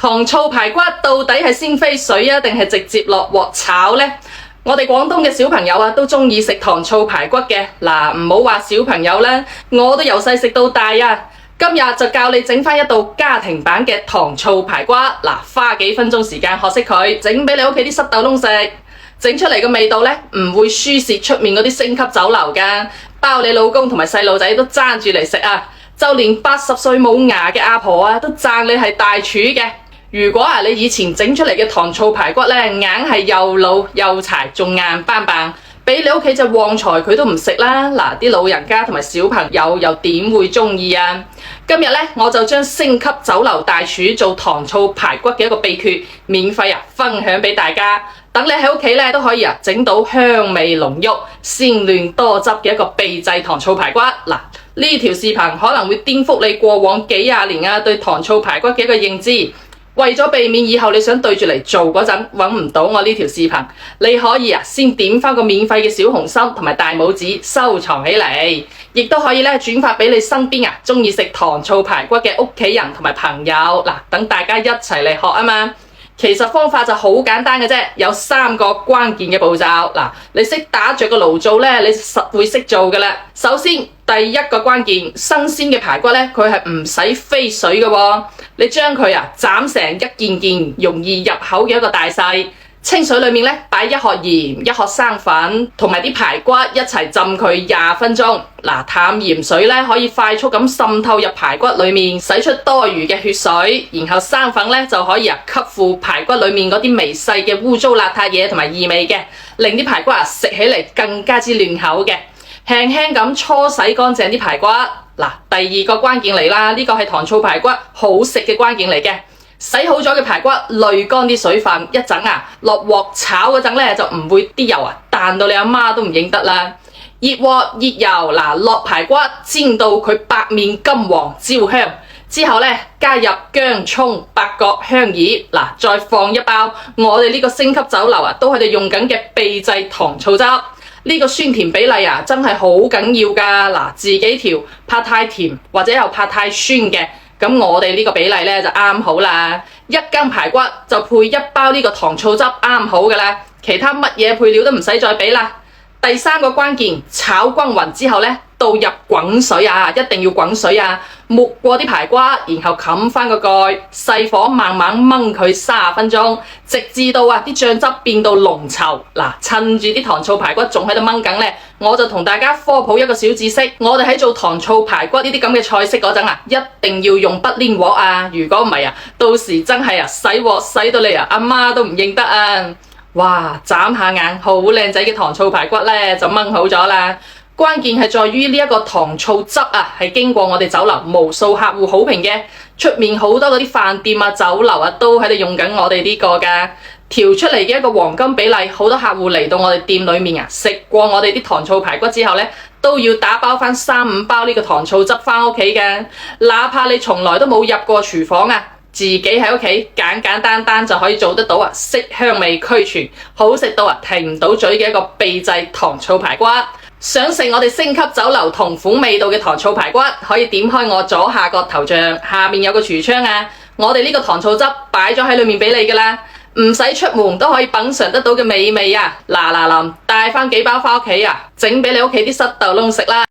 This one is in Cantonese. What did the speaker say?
糖醋排骨到底係先飛水啊，定係直接落鑊炒呢？我哋廣東嘅小朋友啊，都中意食糖醋排骨嘅。嗱，唔好話小朋友啦，我都由細食到大啊。今日就教你整返一道家庭版嘅糖醋排骨。嗱，花幾分鐘時間學識佢，整俾你屋企啲濕豆窿食。整出嚟嘅味道呢，唔會輸蝕出面嗰啲星級酒樓㗎，包你老公同埋細路仔都爭住嚟食啊！就連80歲冇牙嘅阿婆啊，都讚你係大廚嘅。如果你以前整出嚟嘅糖醋排骨呢，硬係又老又柴，仲硬邦邦，俾你屋企隻旺財佢都唔食啦。嗱，啲老人家同埋小朋友又點會中意啊？今日呢，我就將星級酒樓大廚做糖醋排骨嘅一個秘訣，免費分享俾大家。等你喺屋企呢都可以整到香味濃郁、鮮嫩多汁嘅一個秘製糖醋排骨。嗱，呢條視頻可能會顛覆你過往幾廿年對糖醋排骨嘅一個認知。為咗避免以後你想對住嚟做嗰陣揾唔到我呢條視頻，你可以先點返個免費嘅小紅心同埋大拇指收藏起嚟，亦都可以轉發俾你身邊中意食糖醋排骨嘅屋企人同埋朋友。嗱，等大家一齊嚟學啊嘛。其實方法就好簡單嘅啫，有3個關鍵嘅步驟。嗱，你識打着個爐灶呢，你實會識做㗎啦。首先，第一個關鍵，新鮮嘅排骨呢，佢係唔使飛水嘅喎。你將佢斬成一件件容易入口嘅一個大細，清水裏面呢，擺1殼鹽、1殼生粉同埋啲排骨一齊浸佢20分鐘。嗱，淡鹽水呢，可以快速咁滲透入排骨裏面，洗出多餘嘅血水，然後生粉呢，就可以吸附排骨裏面嗰啲微細嘅污糟邋遢嘢同埋異味嘅，令啲排骨食起嚟更加之嫩口嘅。輕輕咁搓洗乾淨啲排骨。嗱，第2個關鍵嚟啦，呢個係糖醋排骨好食嘅關鍵嚟嘅。洗好咗嘅排骨濾乾啲水分，一陣落鑊炒嗰陣呢，就唔會啲油彈到你阿媽都唔認得啦。熱鑊熱油，落排骨煎到佢白面金黃焦香之後呢，加入薑蔥八角香葉，再放一包我哋呢個星級酒樓都喺度用緊嘅秘製糖醋汁。呢個酸甜比例真係好緊要㗎。自己調，怕太甜或者又怕太酸嘅，咁我哋呢個比例呢，就啱好啦。1斤排骨就配1包呢個糖醋汁啱好㗎啦，其他乜嘢配料都唔使再俾啦。第3個關鍵，炒均勻之後呢，倒入滾水一定要滾水沒過啲排骨，然後冚返個蓋，細火慢慢燜佢30分鐘，直至到啲醬汁變到濃稠。趁住啲糖醋排骨仲喺度燜緊呢，我就同大家科普一個小知識。我哋喺做糖醋排骨呢啲咁嘅菜式嗰陣一定要用不粘鑊如果唔係到時真係洗鑊洗到你阿媽都唔認得哇！眨下眼，好靚仔嘅糖醋排骨呢就燜好咗啦。關鍵係在於呢一個糖醋汁係經過我哋酒樓無數客戶好評嘅，出面好多嗰啲飯店酒樓都喺度用緊我哋呢個㗎，調出嚟嘅一個黃金比例。好多客戶嚟到我哋店裏面食過我哋啲糖醋排骨之後呢，都要打包返3-5包呢個糖醋汁返屋企嘅。哪怕你從來都冇入過廚房自己喺屋企簡簡單單就可以做得到色香味俱全，好食到停唔到嘴嘅一個秘製糖醋排骨。想食我哋星級酒樓同款味道嘅糖醋排骨，可以點開我左下角頭像，下面有個櫥窗我哋呢個糖醋汁擺咗喺裏面俾你㗎啦，唔使出門都可以品嚐得到嘅美味嗱，帶返幾包返屋企整俾你屋企啲濕豆窿食啦。